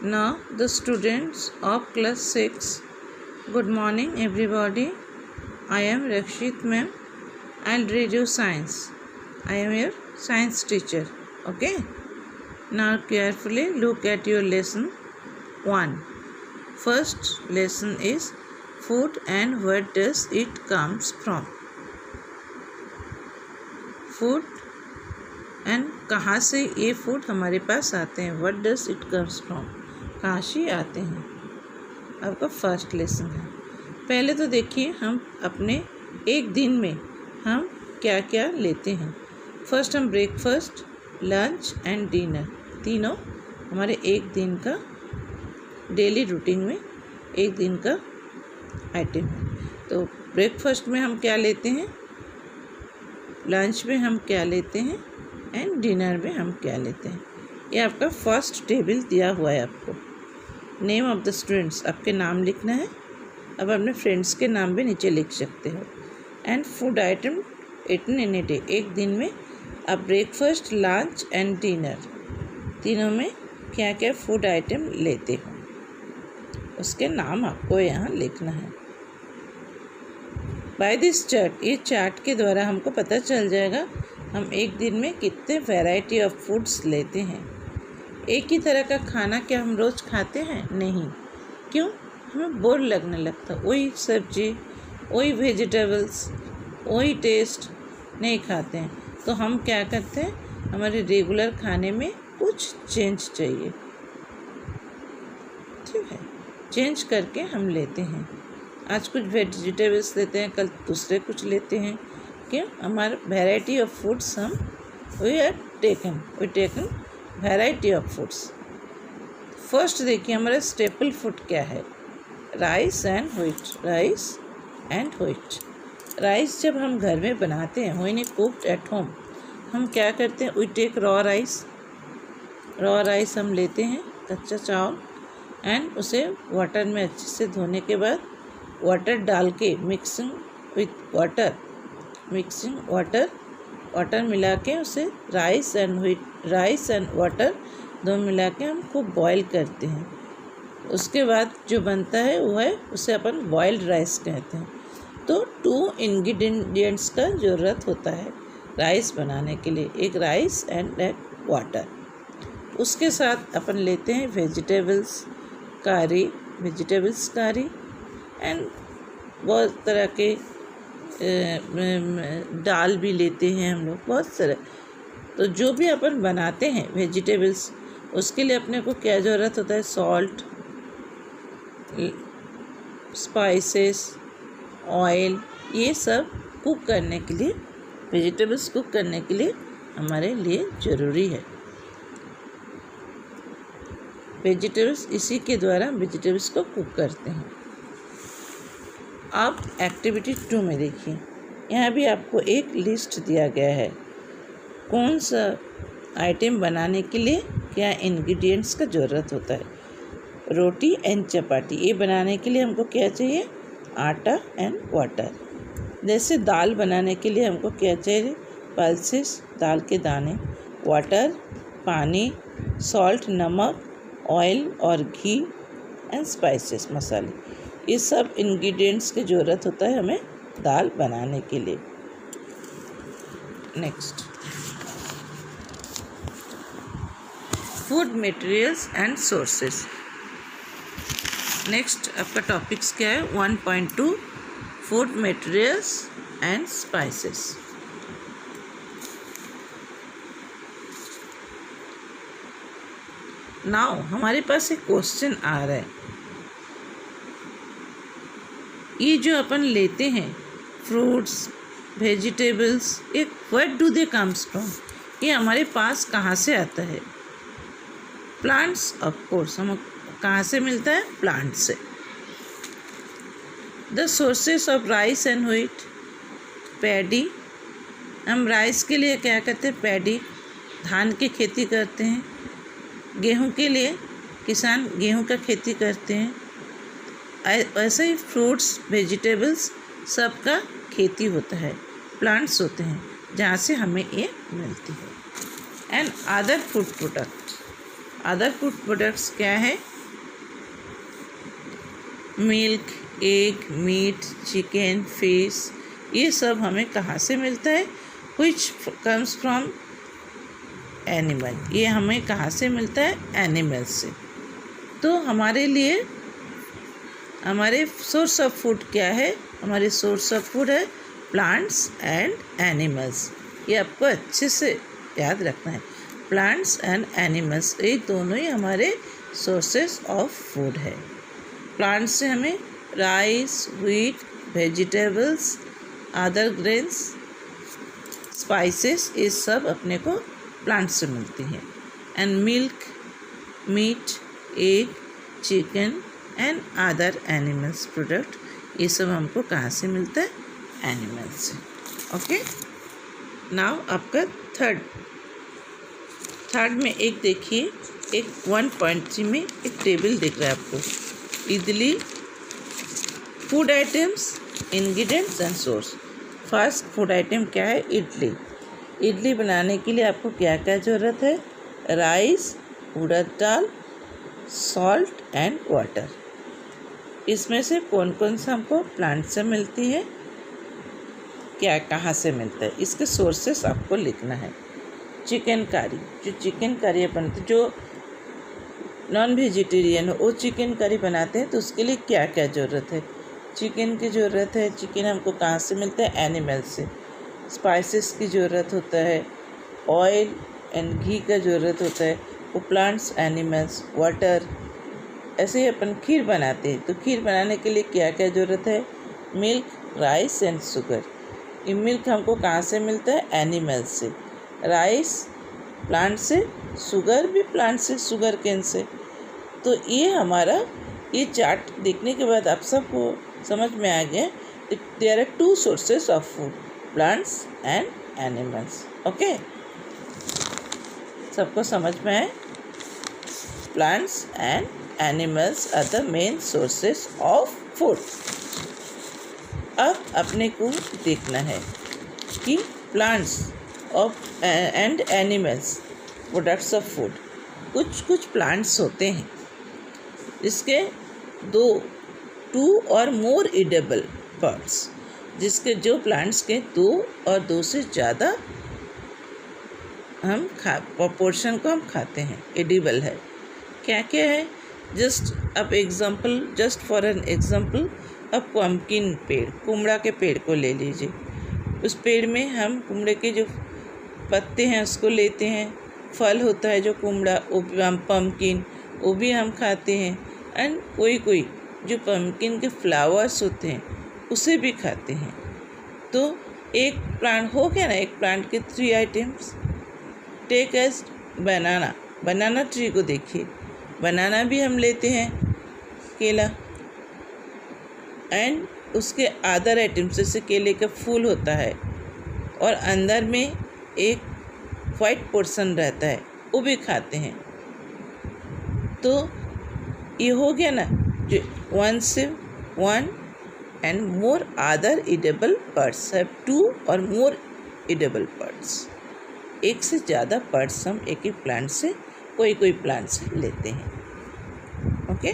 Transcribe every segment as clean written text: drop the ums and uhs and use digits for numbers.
Now the students of class 6. Good morning everybody. I am Rakshit ma'am. I'll read you science. I am your science teacher. Okay. Now carefully look at your lesson 1. First lesson is food and where does it comes from. Food and कहाँ से ये food हमारे पास आते हैं. What does it comes from. कहाँ से आते हैं. आपका फर्स्ट लेसन है. पहले तो देखिए हम अपने एक दिन में हम क्या क्या लेते हैं. फर्स्ट हम ब्रेकफास्ट, लंच एंड डिनर तीनों हमारे एक दिन का डेली रूटीन में एक दिन का आइटम है. तो ब्रेकफास्ट में हम क्या लेते हैं, लंच में हम क्या लेते हैं एंड डिनर में हम क्या लेते हैं. ये आपका फर्स्ट टेबल दिया हुआ है. आपको नेम ऑफ द स्टूडेंट्स आपके नाम लिखना है. अब अपने फ्रेंड्स के नाम भी नीचे लिख सकते हो. And food item eaten in a day, एक दिन में आप ब्रेकफास्ट, लंच एंड डिनर तीनों में क्या क्या फूड आइटम लेते हो उसके नाम आपको यहाँ लिखना है. बाय दिस चार्ट, ये चार्ट के द्वारा हमको पता चल जाएगा हम एक दिन में कितने वैरायटी ऑफ फूड्स लेते हैं. एक ही तरह का खाना क्या हम रोज़ खाते हैं? नहीं. क्यों? हमें बोर लगने लगता. वही सब्जी, वही वेजिटेबल्स, वही टेस्ट नहीं खाते हैं. तो हम क्या करते हैं, हमारे रेगुलर खाने में कुछ चेंज चाहिए. ठीक है, चेंज करके हम लेते हैं. आज कुछ वेजिटेबल्स लेते हैं, कल दूसरे कुछ लेते हैं. क्यों? हमारा वैरायटी ऑफ फूड्स हम we taken variety of foods. First देखिए हमारा स्टेपल फूड क्या है, rice and wheat. Rice and wheat. Rice जब हम घर में बनाते हैं, व्हेन कुक्ड एट होम, हम क्या करते हैं, we take raw rice. Raw rice हम लेते हैं, कच्चा चावल, एंड उसे वाटर में अच्छे से धोने के बाद वाटर डाल के मिक्सिंग वाटर मिला के उसे राइस एंड वाटर दोनों मिला के हम खूब बॉईल करते हैं. उसके बाद जो बनता है वो है उसे अपन बॉइल्ड राइस कहते हैं. तो 2 इंग्रेडिएंट्स का ज़रूरत होता है राइस बनाने के लिए, एक राइस एंड एक वाटर. उसके साथ अपन लेते हैं वेजिटेबल्स कारी एंड बहुत तरह के दाल भी लेते हैं हम लोग, बहुत सारे. तो जो भी अपन बनाते हैं वेजिटेबल्स, उसके लिए अपने को क्या ज़रूरत होता है, सॉल्ट, स्पाइसेस, ऑयल, ये सब कुक करने के लिए, वेजिटेबल्स कुक करने के लिए हमारे लिए ज़रूरी है. वेजिटेबल्स, इसी के द्वारा वेजिटेबल्स को कुक करते हैं. आप एक्टिविटी 2 में देखिए, यहाँ भी आपको एक लिस्ट दिया गया है. कौन सा आइटम बनाने के लिए क्या इंग्रेडिएंट्स का ज़रूरत होता है. रोटी एंड चपाती, ये बनाने के लिए हमको क्या चाहिए, आटा एंड वाटर. जैसे दाल बनाने के लिए हमको क्या चाहिए, पल्सेस, दाल के दाने, वाटर, पानी, सॉल्ट, नमक, ऑयल और घी एंड स्पाइसेस, मसाले. ये सब इंग्रेडिएंट्स की ज़रूरत होता है हमें दाल बनाने के लिए. Next, food materials and sources. Next आपका टॉपिक्स क्या है, 1.2 food materials and spices. Now हमारे पास एक क्वेश्चन आ रहा है, ये जो अपन लेते हैं फ्रूट्स, वेजिटेबल्स, ये where do they comes from, ये हमारे पास कहाँ से आता है. Plants, of course. हम कहाँ से मिलता है, प्लांट से. The sources of rice and wheat, paddy. हम राइस के लिए क्या करते हैं, पैडी, धान की खेती करते हैं. गेहूँ के लिए किसान गेहूँ का खेती करते हैं. ऐसे ही फ्रूट्स, वेजिटेबल्स सब का खेती होता है, प्लांट्स होते हैं जहाँ से हमें ये मिलती है. And other food product, other food products क्या है? Milk, egg, meat, chicken, fish, ये सब हमें कहाँ से मिलता है? विच कम्स फ्रॉम एनिमल, ये हमें कहाँ से मिलता है? एनिमल से। तो हमारे लिए हमारे सोर्स ऑफ फूड क्या है? हमारे सोर्स ऑफ फूड है प्लांट्स एंड एनिमल्स। ये आपको अच्छे से याद रखना है। प्लांट्स एंड एनिमल्स ये दोनों ही हमारे सोर्सेस ऑफ फूड है। प्लांट्स से हमें rice, wheat, vegetables, other grains, spices, ये सब अपने को प्लांट से मिलती हैं। And milk, meat, egg, chicken and other animals product, ये सब हमको कहाँ से मिलता है? एनिमल से। ओके, नाउ आपका थर्ड में एक देखिए, एक 1.3 में एक टेबल दिख रहा है आपको। Idli, food items, ingredients and source. First food item क्या है? इडली। इडली बनाने के लिए आपको क्या क्या ज़रूरत है? Rice, urad dal, salt and water. इसमें से कौन कौन सा हमको प्लांट से मिलती है, क्या कहाँ से मिलता है, इसके सोर्सेस आपको लिखना है। चिकन करी, जो चिकन करी बनती, जो नॉन वेजिटेरियन हो वो चिकन करी बनाते हैं, तो उसके लिए क्या क्या ज़रूरत है? चिकन की ज़रूरत है। चिकन हमको कहाँ से मिलता है? एनिमल से। स्पाइसेस की ज़रूरत होता है, ऑयल एंड घी का ज़रूरत होता है, वो प्लांट्स, एनिमल्स, वाटर। ऐसे ही अपन खीर बनाते हैं, तो खीर बनाने के लिए क्या क्या ज़रूरत है? Milk, rice and sugar. ये मिल्क हमको कहाँ से मिलता है? एनिमल से। राइस प्लांट से, शुगर भी प्लांट से, शुगर केन से। तो ये हमारा ये चार्ट देखने के बाद आप सबको समझ में आ गया there are 2 sources of food, plants and animals. Okay, सबको समझ में आए? Plants and animals are the main sources of food. अब अपने को देखना है कि plants of and animals products of food, कुछ प्लांट्स होते हैं जिसके 2 और मोर एडिबल पार्ट्स, जिसके जो प्लांट्स के 2 और 2 से ज़्यादा हम पोर्शन को हम खाते हैं, एडिबल है। क्या क्या है? जस्ट फॉर एन एग्जाम्पल, अब पम्पकिन पेड़, कुमड़ा के पेड़ को ले लीजिए। उस पेड़ में हम कुमड़े के जो पत्ते हैं उसको लेते हैं, फल होता है जो कुमड़ा, वो पम्पकिन, वो भी हम खाते हैं। एंड कोई जो पम्पकिन के फ्लावर्स होते हैं उसे भी खाते हैं। तो एक प्लांट हो गया ना, एक प्लांट के 3 items. Take as banana tree को देखिए, बनाना भी हम लेते हैं, केला। एंड उसके अदर आइटम्स जैसे केले का फूल होता है और अंदर में एक वाइट पोर्शन रहता है, वो भी खाते हैं। तो ये हो गया ना, जो 1 and more other edible parts have 2 और मोर एडिबल पार्ट्स। एक से ज़्यादा पार्ट्स हम एक ही प्लांट से, कोई प्लांट से लेते हैं। ओके,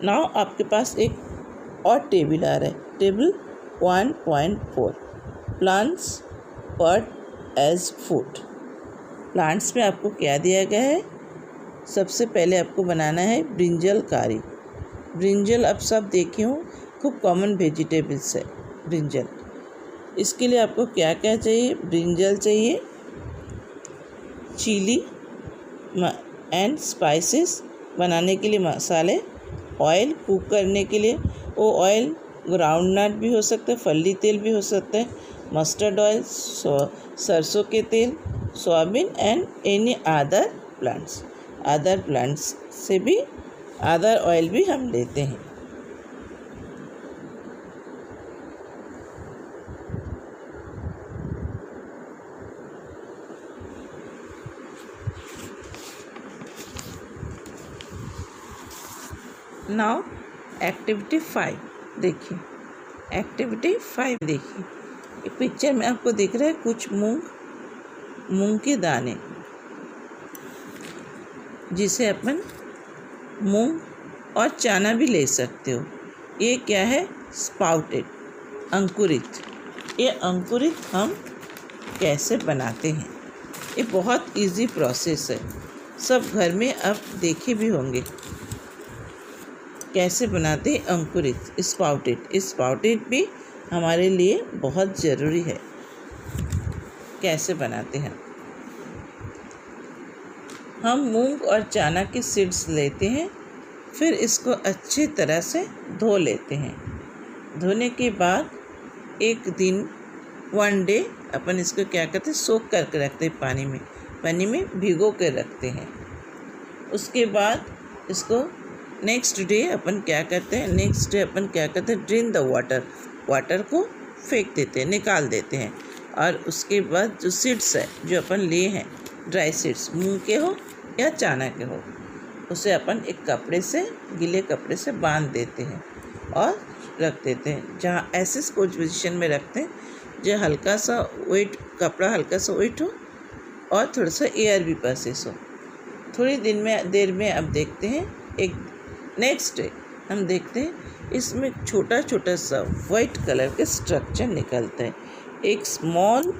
नाउ आपके पास एक और टेबल आ रहा है, table 1.4, plants part as food. Plants में आपको क्या दिया गया है? सबसे पहले आपको बनाना है ब्रिंजल करी। ब्रिंजल आप सब देखे हो, खूब कॉमन वेजिटेबल्स है ब्रिंजल। इसके लिए आपको क्या क्या चाहिए? ब्रिंजल चाहिए, चिली एंड स्पाइसेस बनाने के लिए मसाले, ऑयल कुक करने के लिए, वो ऑयल ग्राउंडनट भी हो सकता है, फली तेल भी हो सकता है, मस्टर्ड ऑयल, सरसों के तेल, soybean and any other plants से भी अदर ऑयल भी हम लेते हैं। नाउ एक्टिविटी 5 देखिए, एक्टिविटी 5 देखिए, पिक्चर में आपको दिख रहा है कुछ मूंग के दाने, जिसे अपन मूंग और चना भी ले सकते हो। ये क्या है? स्पाउटेड, अंकुरित। ये अंकुरित हम कैसे बनाते हैं? ये बहुत इजी प्रोसेस है, सब घर में आप देखे भी होंगे कैसे बनाते हैं अंकुरित, स्पाउटेड। स्पाउटेड भी हमारे लिए बहुत ज़रूरी है। कैसे बनाते हैं? हम मूंग और चना के सीड्स लेते हैं, फिर इसको अच्छी तरह से धो लेते हैं। धोने के बाद एक दिन, 1 डे अपन इसको क्या करते हैं, सोख करके रखते हैं पानी में भिगो कर रखते हैं। उसके बाद इसको नेक्स्ट डे अपन क्या करते हैं, ड्रेन द वाटर को फेंक देते हैं, निकाल देते हैं। और उसके बाद जो सीड्स है जो अपन लिए हैं, ड्राई सीड्स, मूंग के हो या चना के हो, उसे अपन एक गीले कपड़े से बांध देते हैं और रख देते हैं। जहाँ ऐसे पोजीशन में रखते हैं जो हल्का सा कपड़ा हल्का सा वेट हो और थोड़ा सा एयर भी पासेस हो। थोड़ी देर में अब देखते हैं, एक नेक्स्ट डे हम देखते हैं इसमें छोटा छोटा सा वाइट कलर के स्ट्रक्चर निकलता है। एक small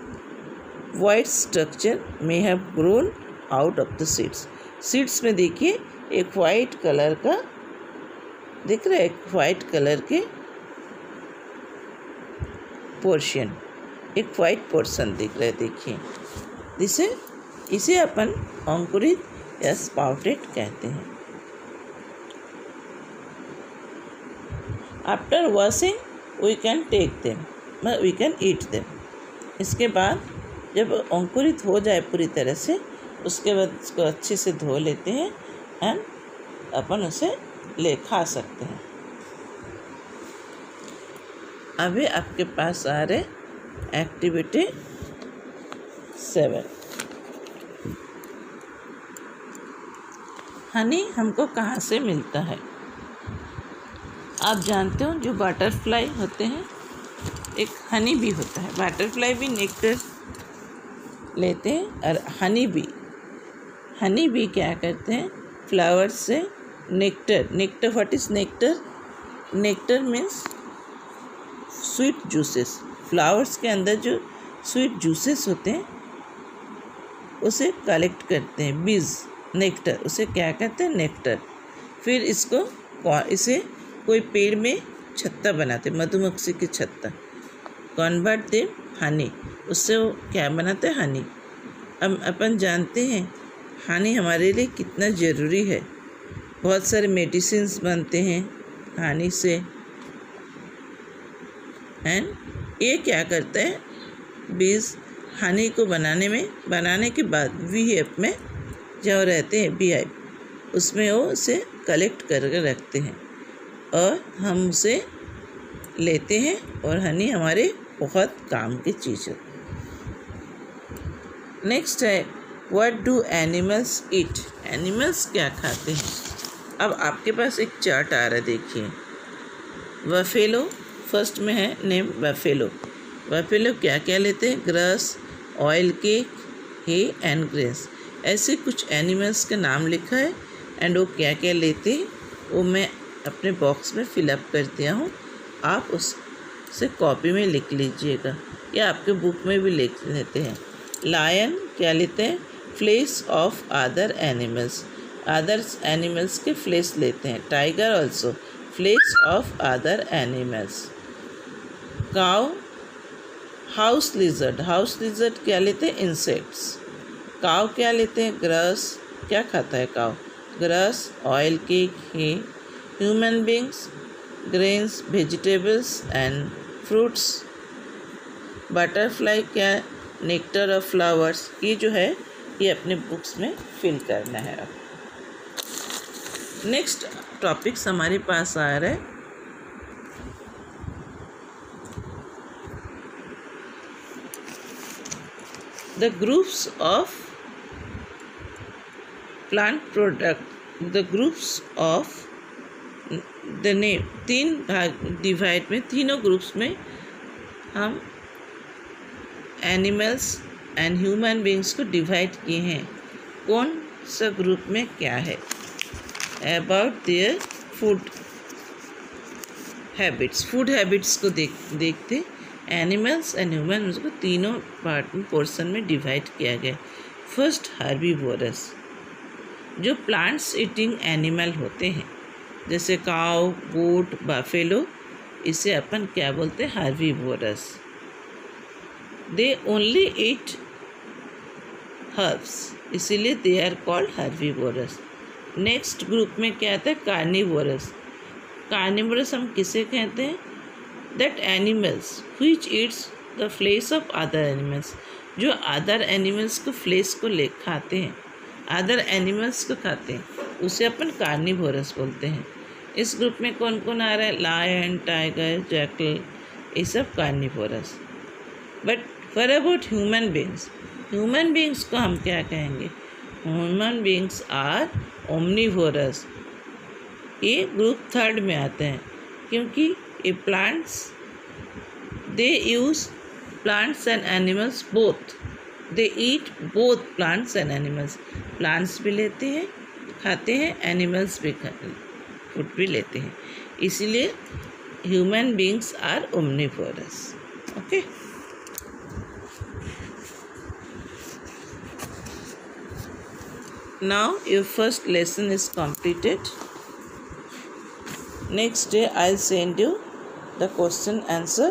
white structure may have grown out of the seeds में देखिए एक वाइट कलर का दिख रहा है, एक वाइट कलर के पोर्शन, एक वाइट पोर्शन दिख रहा है। देखिए, इसे अपन अंकुरित या स्पाउटेड कहते हैं। After washing we can take them, we can eat them. इसके बाद जब अंकुरित हो जाए पूरी तरह से, उसके बाद इसको अच्छे से धो लेते हैं एंड अपन उसे खा सकते हैं। अभी आपके पास आ रहे एक्टिविटी 7। हनी हमको कहाँ से मिलता है? आप जानते हो जो बटरफ्लाई होते हैं, एक हनी भी होता है। बटरफ्लाई भी नेक्टर लेते हैं और हनी भी क्या करते हैं, फ्लावर्स से nectar, what is nectar? Nectar means sweet juices. Flowers के अंदर जो स्वीट जूसेस होते हैं उसे कलेक्ट करते हैं बीज, नेक्टर, उसे क्या कहते हैं, नेक्टर। फिर इसे कोई पेड़ में छत्ता बनाते, मधुमक्खी की छत्ता, कन्वर्ट दे हनी, उससे वो क्या बनाते हैं, हनी। अब अपन जानते हैं हनी हमारे लिए कितना ज़रूरी है। बहुत सारे मेडिसिन्स बनते हैं हनी से। एंड ये क्या करता है, बीज हनी को बनाने के बाद वीहाइव में जो रहते हैं, बीहाइव, उसमें वो उसे कलेक्ट करके रखते हैं और हम उसे लेते हैं और हनी हमारे बहुत काम की चीज़ है। नेक्स्ट है what do animals eat? Animals क्या खाते हैं? अब आपके पास एक चार्ट आ रहा है, देखिए। बफेलो फर्स्ट में है नेम, बफेलो क्या क्या लेते हैं, grass, oil cake, hay and grass. ऐसे कुछ एनिमल्स का नाम लिखा है एंड वो क्या क्या लेते हैं वो मैं अपने बॉक्स में फिलअप कर दिया हूँ। आप उससे कॉपी में लिख लीजिएगा या आपके बुक में भी लिख लेते हैं। लायन क्या लेते हैं, फ्लेश ऑफ अदर एनिमल्स के फ्लेश लेते हैं। Tiger also flesh of other animals. Cow, house lizard क्या लेते हैं, इंसेक्ट्स। काउ क्या लेते हैं, ग्रास, क्या खाता है cow, grass, oil cake, hay. Human beings, grains, vegetables and fruits. Butterfly क्या, नेक्टर ऑफ फ्लावर्स। ये जो है ये अपने बुक्स में फिल करना है। अब नेक्स्ट टॉपिक्स हमारे पास आ रहा है the groups of plant product, the groups of the name, 3 भाग डिवाइड में, तीनों ग्रुप्स में हम एनिमल्स एंड ह्यूमन बींग्स को डिवाइड किए हैं। कौन सा ग्रुप में क्या है? अबाउट देयर फूड हैबिट्स को देखते एनिमल्स एंड ह्यूमन को तीनों पार्ट में, पोर्शन में डिवाइड किया गया। फर्स्ट, हर्बीवोरस, जो प्लांट्स ईटिंग एनिमल होते हैं, जैसे काऊ, गोट, बफेलो, इसे अपन क्या बोलते हैं? Herbivorous. They only eat herbs, इसीलिए they are called herbivorous. Next group में क्या आता है? कार्निवोरस। कार्निवोरस हम किसे कहते हैं? That animals which eats the flesh of other animals, जो अदर एनिमल्स को फ्लेश को ले खाते हैं, अदर एनिमल्स को खाते हैं, उसे अपन कार्निवोरस बोलते हैं। इस ग्रुप में कौन कौन आ रहा है? लायन, टाइगर, जैकल, ये सब carnivorous. But for about human beings, human beings को हम क्या कहेंगे? Human beings are omnivorous. ये ग्रुप थर्ड में आते हैं, क्योंकि ये plants, they use plants and animals both, they eat both plants and animals, plants भी लेते हैं, खाते हैं, एनिमल्स भी फूड भी लेते हैं, इसीलिए human beings are omnivorous. Okay, now your first lesson is completed. Next day I'll send you the question answer.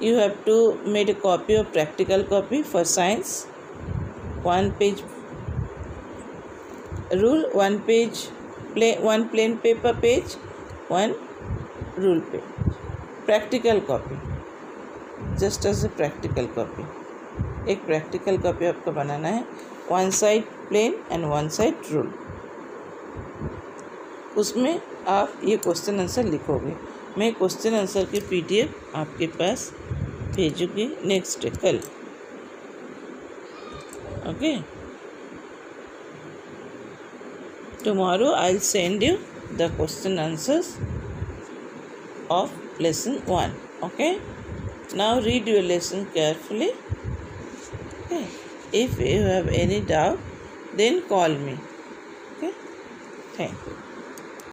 You have to make a copy of practical copy for science, 1 page rule, 1 page one plain paper page, 1 rule page, practical copy, just as a practical copy। एक practical copy आपको बनाना है, 1 side plain and 1 side rule. उसमें आप ये question answer लिखोगे। मैं question answer की PDF आपके पास भेजूँगी नेक्स्ट डे, कल। Okay, tomorrow I will send you the question answers of lesson 1. Okay, now read your lesson carefully. Okay. If you have any doubt, then call me. Okay. Thank you.